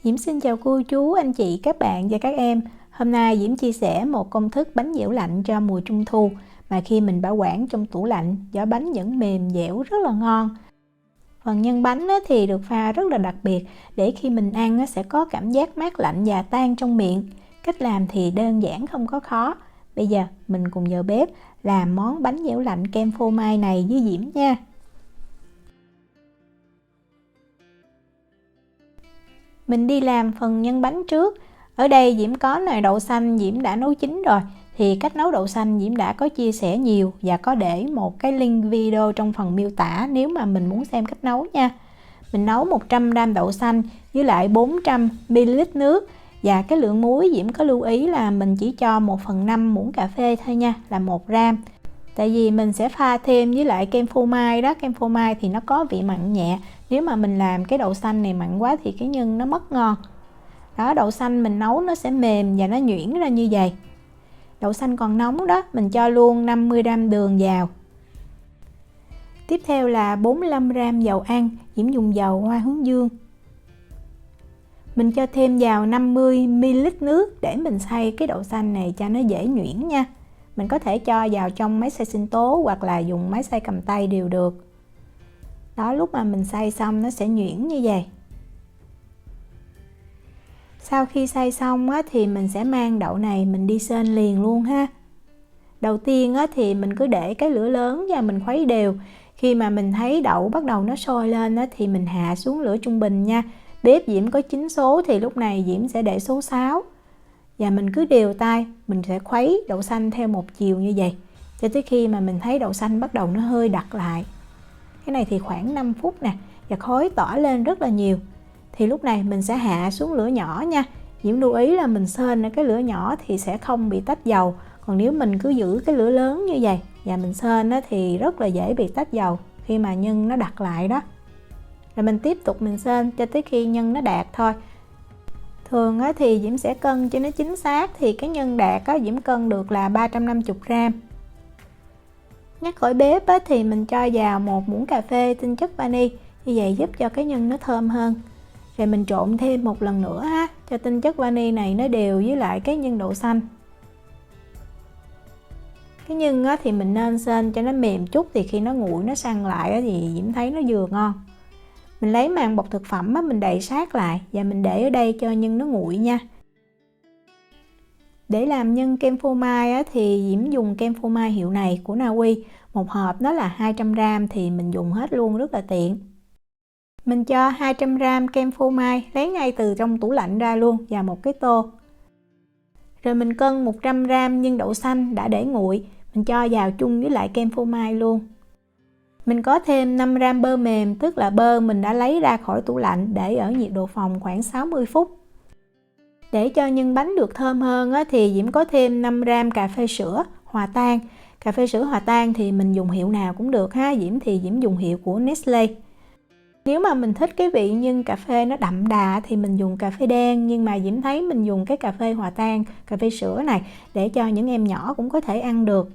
Diễm xin chào cô chú, anh chị, các bạn và các em. Hôm nay Diễm chia sẻ một công thức bánh dẻo lạnh cho mùa Trung thu mà khi mình bảo quản trong tủ lạnh, vỏ bánh vẫn mềm dẻo rất là ngon. Phần nhân bánh thì được pha rất là đặc biệt để khi mình ăn sẽ có cảm giác mát lạnh và tan trong miệng. Cách làm thì đơn giản không có khó. Bây giờ mình cùng vào bếp làm món bánh dẻo lạnh kem phô mai này với Diễm nha. Mình đi làm phần nhân bánh trước. Ở đây Diễm có nồi đậu xanh Diễm đã nấu chín rồi. Thì cách nấu đậu xanh Diễm đã có chia sẻ nhiều và có để một cái link video trong phần miêu tả nếu mà mình muốn xem cách nấu nha. Mình nấu 100g đậu xanh với lại 400ml nước. Và cái lượng muối Diễm có lưu ý là mình chỉ cho 1/5 muỗng cà phê thôi nha, là 1g. Tại vì mình sẽ pha thêm với lại kem phô mai đó, kem phô mai thì nó có vị mặn nhẹ. Nếu mà mình làm cái đậu xanh này mặn quá thì cái nhân nó mất ngon. Đó, đậu xanh mình nấu nó sẽ mềm và nó nhuyễn ra như vậy. Đậu xanh còn nóng đó, mình cho luôn 50g đường vào. Tiếp theo là 45g dầu ăn, Diễm dùng dầu hoa hướng dương. Mình cho thêm vào 50ml nước để mình xay cái đậu xanh này cho nó dễ nhuyễn nha. Mình có thể cho vào trong máy xay sinh tố hoặc là dùng máy xay cầm tay đều được. Đó, lúc mà mình xay xong nó sẽ nhuyễn như vậy. Sau khi xay xong thì mình sẽ mang đậu này mình đi sên liền luôn ha. Đầu tiên thì mình cứ để cái lửa lớn và mình khuấy đều. Khi mà mình thấy đậu bắt đầu nó sôi lên thì mình hạ xuống lửa trung bình nha. Bếp Diễm có 9 số thì lúc này Diễm sẽ để số 6. Và mình cứ đều tay, mình sẽ khuấy đậu xanh theo một chiều như vậy cho tới khi mà mình thấy đậu xanh bắt đầu nó hơi đặc lại. Cái này thì khoảng 5 phút nè, và khói tỏa lên rất là nhiều. Thì lúc này mình sẽ hạ xuống lửa nhỏ nha. Diễm lưu ý là mình sên ở cái lửa nhỏ thì sẽ không bị tách dầu. Còn nếu mình cứ giữ cái lửa lớn như vậy và mình sên thì rất là dễ bị tách dầu khi mà nhân nó đặc lại đó. Rồi mình tiếp tục mình sên cho tới khi nhân nó đạt thôi. Thường thì Diễm sẽ cân cho nó chính xác, thì cái nhân đạt Diễm cân được là 350g. Nhắc khỏi bếp thì mình cho vào 1 muỗng cà phê tinh chất vani, như vậy giúp cho cái nhân nó thơm hơn. Rồi mình trộn thêm một lần nữa ha, cho tinh chất vani này nó đều với lại cái nhân đậu xanh. Cái nhân thì mình nên sên cho nó mềm chút, thì khi nó nguội nó săn lại thì Diễm thấy nó vừa ngon. Mình lấy màng bọc thực phẩm mình đậy sát lại và mình để ở đây cho nhân nó nguội nha. Để làm nhân kem phô mai thì Diễm dùng kem phô mai hiệu này của Na Uy. Một hộp nó là 200g thì mình dùng hết luôn, rất là tiện. Mình cho 200g kem phô mai lấy ngay từ trong tủ lạnh ra luôn vào một cái tô. Rồi mình cân 100g nhân đậu xanh đã để nguội, mình cho vào chung với lại kem phô mai luôn. Mình có thêm 5g bơ mềm, tức là bơ mình đã lấy ra khỏi tủ lạnh để ở nhiệt độ phòng khoảng 60 phút. Để cho nhân bánh được thơm hơn thì Diễm có thêm 5g cà phê sữa hòa tan. Cà phê sữa hòa tan thì mình dùng hiệu nào cũng được ha, Diễm thì Diễm dùng hiệu của Nestle. Nếu mà mình thích cái vị nhân cà phê nó đậm đà thì mình dùng cà phê đen, nhưng mà Diễm thấy mình dùng cái cà phê hòa tan, cà phê sữa này để cho những em nhỏ cũng có thể ăn được.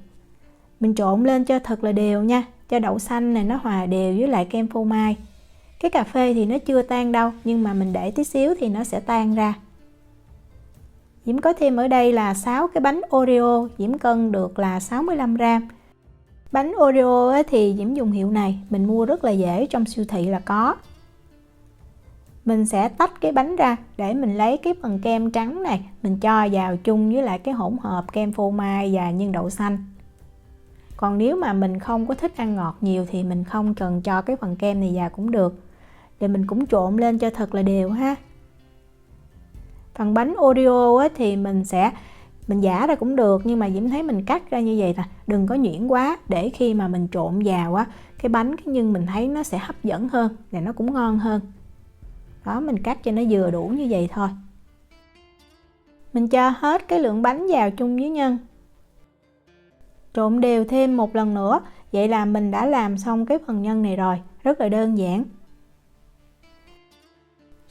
Mình trộn lên cho thật là đều nha, cho đậu xanh này nó hòa đều với lại kem phô mai. Cái cà phê thì nó chưa tan đâu, nhưng mà mình để tí xíu thì nó sẽ tan ra. Diễm có thêm ở đây là 6 cái bánh Oreo, Diễm cân được là 65g. Bánh Oreo thì Diễm dùng hiệu này, mình mua rất là dễ, trong siêu thị là có. Mình sẽ tách cái bánh ra để mình lấy cái phần kem trắng này, mình cho vào chung với lại cái hỗn hợp kem phô mai và nhân đậu xanh. Còn nếu mà mình không có thích ăn ngọt nhiều thì mình không cần cho cái phần kem này vào cũng được. Để mình cũng trộn lên cho thật là đều ha. Phần bánh Oreo thì mình giã ra cũng được, nhưng mà Diễm thấy mình cắt ra như vậy nè, đừng có nhuyễn quá, để khi mà mình trộn vào cái bánh, cái nhân mình thấy nó sẽ hấp dẫn hơn và nó cũng ngon hơn. Đó, mình cắt cho nó vừa đủ như vậy thôi. Mình cho hết cái lượng bánh vào chung với nhân. Trộn đều thêm một lần nữa, vậy là mình đã làm xong cái phần nhân này rồi, rất là đơn giản.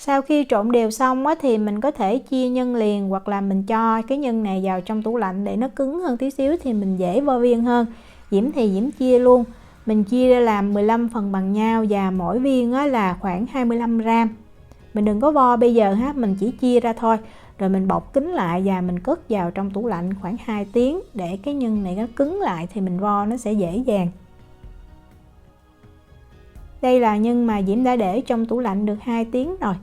Sau khi trộn đều xong thì mình có thể chia nhân liền, hoặc là mình cho cái nhân này vào trong tủ lạnh để nó cứng hơn tí xíu thì mình dễ vo viên hơn. Diễm thì Diễm chia luôn, mình chia ra làm 15 phần bằng nhau và mỗi viên là khoảng 25g. Mình đừng có vo bây giờ ha, mình chỉ chia ra thôi. Rồi mình bọc kín lại và mình cất vào trong tủ lạnh khoảng 2 tiếng để cái nhân này nó cứng lại thì mình vo nó sẽ dễ dàng. Đây là nhân mà Diễm đã để trong tủ lạnh được 2 tiếng rồi.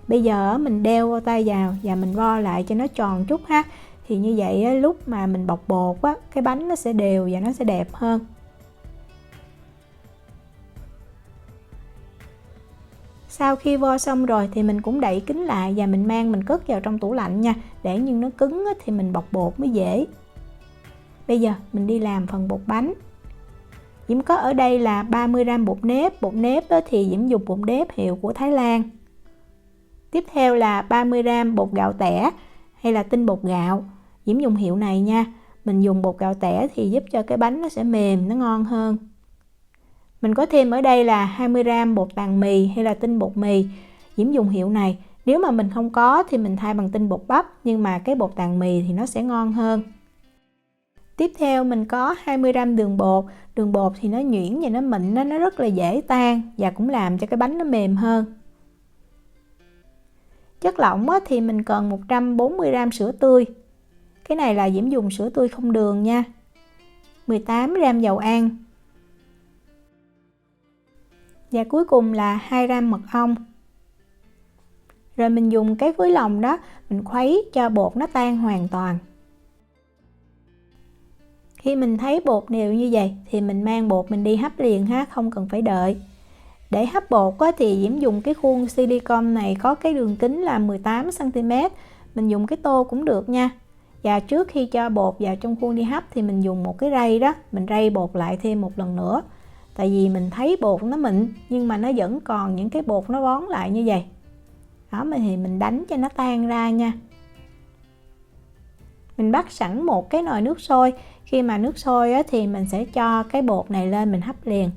Bây giờ mình đeo bao tay vào và mình vo lại cho nó tròn chút ha. Thì như vậy lúc mà mình bọc bột á, cái bánh nó sẽ đều và nó sẽ đẹp hơn. Sau khi vo xong rồi thì mình cũng đậy kín lại và mình mang mình cất vào trong tủ lạnh nha. Để nhưng nó cứng thì mình bọc bột mới dễ. Bây giờ mình đi làm phần bột bánh. Diễm có ở đây là 30g bột nếp. Bột nếp thì Diễm dùng bột nếp hiệu của Thái Lan. Tiếp theo là 30g bột gạo tẻ hay là tinh bột gạo. Diễm dùng hiệu này nha. Mình dùng bột gạo tẻ thì giúp cho cái bánh nó sẽ mềm, nó ngon hơn. Mình có thêm ở đây là 20g bột tàng mì hay là tinh bột mì. Diễm dùng hiệu này. Nếu mà mình không có thì mình thay bằng tinh bột bắp, nhưng mà cái bột tàng mì thì nó sẽ ngon hơn. Tiếp theo mình có 20g đường bột. Đường bột thì nó nhuyễn và nó mịn, nó rất là dễ tan và cũng làm cho cái bánh nó mềm hơn. Chất lỏng thì mình cần 140g sữa tươi. Cái này là Diễm dùng sữa tươi không đường nha. 18g dầu ăn. Và cuối cùng là 2g mật ong. Rồi mình dùng cái vối lòng đó, mình khuấy cho bột nó tan hoàn toàn. Khi mình thấy bột đều như vậy thì mình mang bột mình đi hấp liền ha, không cần phải đợi. Để hấp bột thì Diễm dùng cái khuôn silicone này có cái đường kính là 18cm. Mình dùng cái tô cũng được nha. Và trước khi cho bột vào trong khuôn đi hấp thì mình dùng một cái rây đó, mình rây bột lại thêm một lần nữa. Tại vì mình thấy bột nó mịn nhưng mà nó vẫn còn những cái bột nó bón lại như vậy. Đó, thì mình đánh cho nó tan ra nha. Mình bắt sẵn một cái nồi nước sôi. Khi mà nước sôi thì mình sẽ cho cái bột này lên mình hấp liền.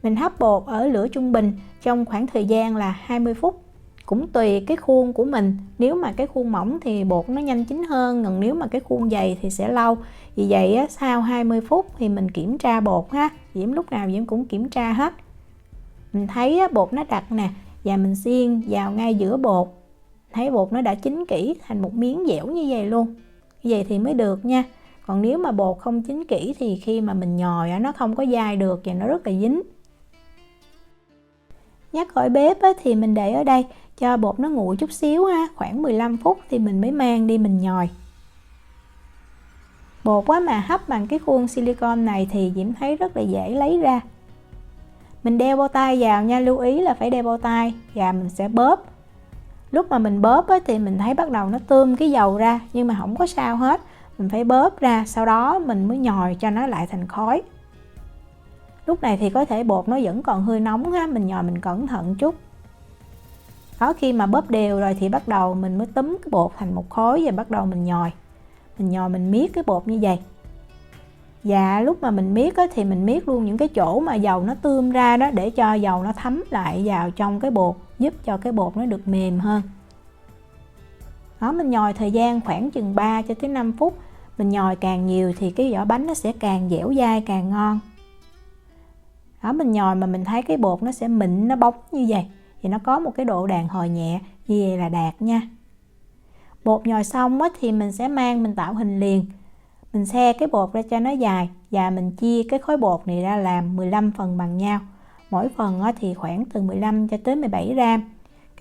Mình hấp bột ở lửa trung bình trong khoảng thời gian là 20 phút. Cũng tùy cái khuôn của mình. Nếu mà cái khuôn mỏng thì bột nó nhanh chín hơn, còn nếu mà cái khuôn dày thì sẽ lâu. Vì vậy sau 20 phút thì mình kiểm tra bột ha. Diễm lúc nào Diễm cũng kiểm tra hết. Mình thấy bột nó đặc nè, và mình xiên vào ngay giữa bột. Thấy bột nó đã chín kỹ thành một miếng dẻo như vậy luôn. Như vậy thì mới được nha. Còn nếu mà bột không chín kỹ thì khi mà mình nhồi nó không có dai được và nó rất là dính. Nhắc khỏi bếp thì mình để ở đây cho bột nó nguội chút xíu ha, khoảng 15 phút thì mình mới mang đi mình nhồi. Bột mà hấp bằng cái khuôn silicone này thì Diễm thấy rất là dễ lấy ra. Mình đeo bao tay vào nha, lưu ý là phải đeo bao tay và mình sẽ bóp. Lúc mà mình bóp thì mình thấy bắt đầu nó tươm cái dầu ra, nhưng mà không có sao hết. Mình phải bóp ra, sau đó mình mới nhồi cho nó lại thành khói. Lúc này thì có thể bột nó vẫn còn hơi nóng ha, mình nhồi mình cẩn thận chút. Đó, khi mà bóp đều rồi thì bắt đầu mình mới túm cái bột thành một khối và bắt đầu mình nhồi. Mình nhồi mình miết cái bột như vậy. Và lúc mà mình miết thì mình miết luôn những cái chỗ mà dầu nó tươm ra đó, để cho dầu nó thấm lại vào trong cái bột, giúp cho cái bột nó được mềm hơn. Đó, mình nhồi thời gian khoảng chừng 3 cho tới 5 phút. Mình nhồi càng nhiều thì cái vỏ bánh nó sẽ càng dẻo dai, càng ngon. Đó, mình nhồi mà mình thấy cái bột nó sẽ mịn, nó bóng như vậy thì nó có một cái độ đàn hồi nhẹ, như vậy là đạt nha. Bột nhồi xong thì mình sẽ mang mình tạo hình liền. Mình xe cái bột ra cho nó dài và mình chia cái khối bột này ra làm 15 phần bằng nhau. Mỗi phần thì khoảng từ 15 cho tới 17 gram.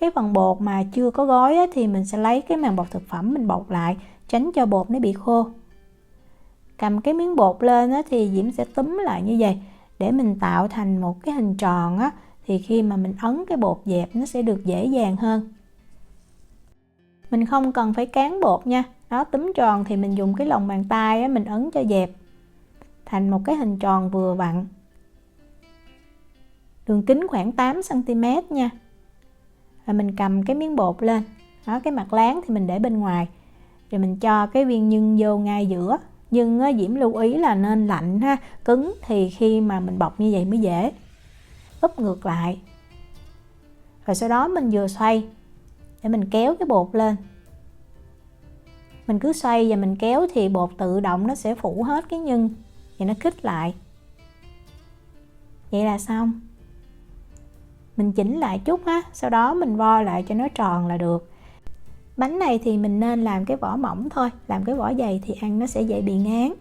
Cái phần bột mà chưa có gói thì mình sẽ lấy cái màng bọc thực phẩm mình bọc lại, tránh cho bột nó bị khô. Cầm cái miếng bột lên thì Diễm sẽ túm lại như vậy để mình tạo thành một cái hình tròn thì khi mà mình ấn cái bột dẹp nó sẽ được dễ dàng hơn. Mình không cần phải cán bột nha. Đó, túm tròn thì mình dùng cái lòng bàn tay mình ấn cho dẹp thành một cái hình tròn vừa vặn. Đường kính khoảng 8cm nha. Rồi mình cầm cái miếng bột lên. Đó, cái mặt láng thì mình để bên ngoài. Rồi mình cho cái viên nhân vô ngay giữa. Nhưng Diễm lưu ý là nên lạnh ha, cứng thì khi mà mình bọc như vậy mới dễ. Úp ngược lại. Rồi sau đó mình vừa xoay để mình kéo cái bột lên. Mình cứ xoay và mình kéo thì bột tự động nó sẽ phủ hết cái nhân và nó khít lại. Vậy là xong. Mình chỉnh lại chút á, sau đó mình vo lại cho nó tròn là được. Bánh này thì mình nên làm cái vỏ mỏng thôi, làm cái vỏ dày thì ăn nó sẽ dễ bị ngán.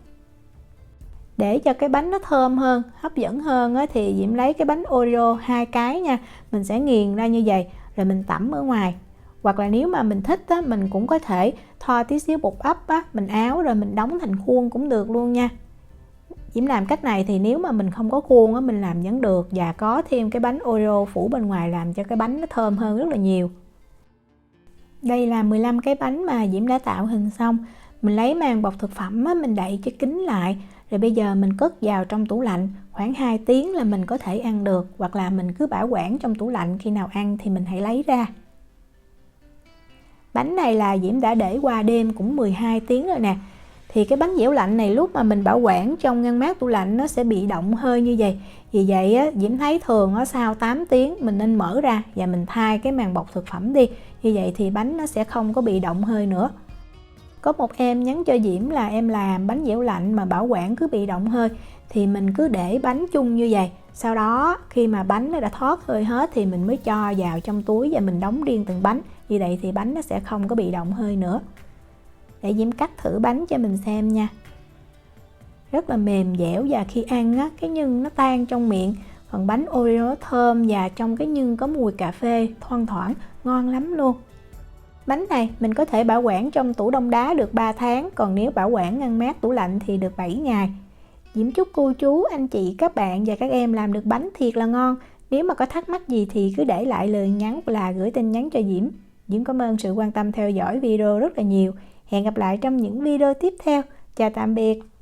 Để cho cái bánh nó thơm hơn, hấp dẫn hơn á, thì Diễm lấy cái bánh Oreo 2 cái nha. Mình sẽ nghiền ra như vậy rồi mình tẩm ở ngoài. Hoặc là nếu mà mình thích á, mình cũng có thể thoa tí xíu bột ấp á, mình áo rồi mình đóng thành khuôn cũng được luôn nha. Diễm làm cách này thì nếu mà mình không có khuôn á, mình làm vẫn được, và có thêm cái bánh Oreo phủ bên ngoài làm cho cái bánh nó thơm hơn rất là nhiều. Đây là 15 cái bánh mà Diễm đã tạo hình xong. Mình lấy màng bọc thực phẩm á, mình đậy cho kín lại. Rồi bây giờ mình cất vào trong tủ lạnh, khoảng 2 tiếng là mình có thể ăn được, hoặc là mình cứ bảo quản trong tủ lạnh, khi nào ăn thì mình hãy lấy ra. Bánh này là Diễm đã để qua đêm cũng 12 tiếng rồi nè. Thì cái bánh dẻo lạnh này lúc mà mình bảo quản trong ngăn mát tủ lạnh nó sẽ bị động hơi như vậy. Vì vậy á, Diễm thấy thường á, sau 8 tiếng mình nên mở ra và mình thay cái màng bọc thực phẩm đi. Như vậy thì bánh nó sẽ không có bị động hơi nữa. Có một em nhắn cho Diễm là em làm bánh dẻo lạnh mà bảo quản cứ bị động hơi, thì mình cứ để bánh chung như vậy. Sau đó khi mà bánh nó đã thoát hơi hết thì mình mới cho vào trong túi và mình đóng riêng từng bánh. Như vậy thì bánh nó sẽ không có bị động hơi nữa. Để Diễm cắt thử bánh cho mình xem nha. Rất là mềm dẻo và khi ăn á, cái nhân nó tan trong miệng. Phần bánh Oreo nó thơm và trong cái nhân có mùi cà phê thoang thoảng, ngon lắm luôn. Bánh này mình có thể bảo quản trong tủ đông đá được 3 tháng, còn nếu bảo quản ngăn mát tủ lạnh thì được 7 ngày. Diễm chúc cô chú, anh chị, các bạn và các em làm được bánh thiệt là ngon. Nếu mà có thắc mắc gì thì cứ để lại lời nhắn là gửi tin nhắn cho Diễm. Diễm cảm ơn sự quan tâm theo dõi video rất là nhiều. Hẹn gặp lại trong những video tiếp theo. Chào tạm biệt.